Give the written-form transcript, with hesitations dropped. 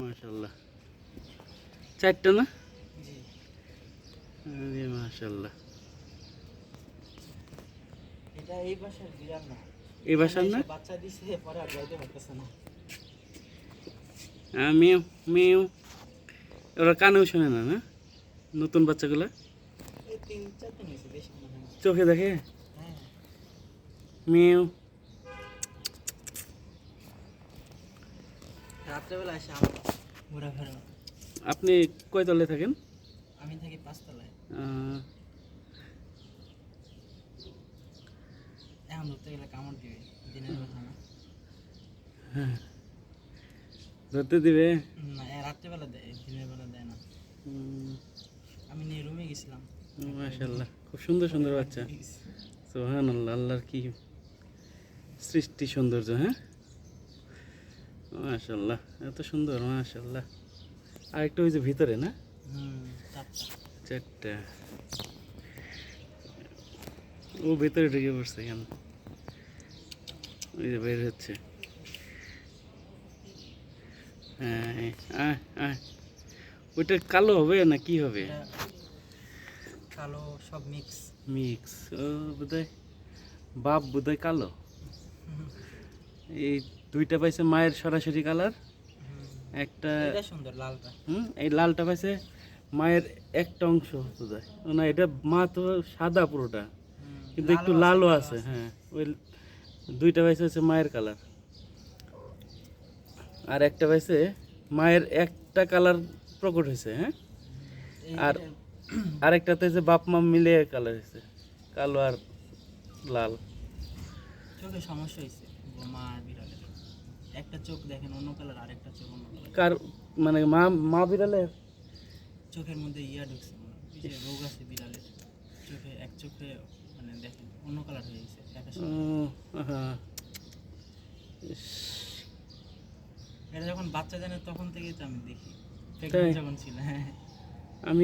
মাশাআল্লাহ, চারটা না? জি। আরে মাশাআল্লাহ, এটা এই বাসার বিড়াল না। এই বাসার না? বাচ্চা দিছে, পরে আর যাইতে পারতেছে না। মিউ মিউ, ওরা কানেও শোনে না না নতুন বাচ্চাগুলা? এই 3-4 দিন হয়েছে, বেশি মনে হয় না। চোখে দেখে? হ্যাঁ। মিউ। রাত্রেবেলা এসে আমার ঘোরাফেরা। আপনি কয় তলায় থাকেন? আমি থাকি 5 তলায়। এখন ধরতে গেলে কামড় দিবে, দিনের কথা না। হ্যাঁ, ধরতে দিবে? না, রাত্রেবেলা দেয়, দিনের বেলা দেয় না। আমি নিয়ে রুমে গেছিলাম। মাশাআল্লাহ, খুব সুন্দর সুন্দর বাচ্চা। সুবহানাল্লাহ, আল্লাহর কি সৃষ্টি সৌন্দর্য! হ্যাঁ, মাশাআল্লাহ, এত সুন্দর, মাশাআল্লাহ। আর একটা ওই যে ভিতরে না? চারটা। ও ভিতরে ঢুকে পড়ছে কেন? ওই যে বের হচ্ছে। হ্যাঁ, ওইটা কালো হবে না কি হবে? কালো সব মিক্স। মিক্স। ও বোধহয় বাপ বোধহয় কালো। এই দুইটা পাইছে মায়ের সরাসরি কালার, একটা সুন্দর লালটা। এই লালটা পাইছে মায়ের একটা অংশ বোধহয়। না, এটা মা তো সাদা পুরোটা, কিন্তু একটু লালও আছে। হ্যাঁ, ওই দুইটা পাইছে হচ্ছে মায়ের কালার, আর একটা পাইছে মায়ের একটা কালার প্রকট হয়েছে। হ্যাঁ, আর আরেকটাতে যে বাপ মা মিলে কালার হয়েছে, কালো আর লাল। চোখে সমস্যা হয়েছে মা আর বিড়ালের। একটা চোখ দেখেন অন্য কালার, আরেকটা চোখ অন্য কালার। কার মানে মা বিড়ালের চোখের মধ্যে ঢুকছে, রোগ আছে বিড়ালের চোখে। এক চোখে মানে দেখেন অন্য কালার হয়ে গেছে। এটা যখন বাচ্চা জানে তখন থেকেই তো আমি দেখি, যখন ছিল। হ্যাঁ, আমি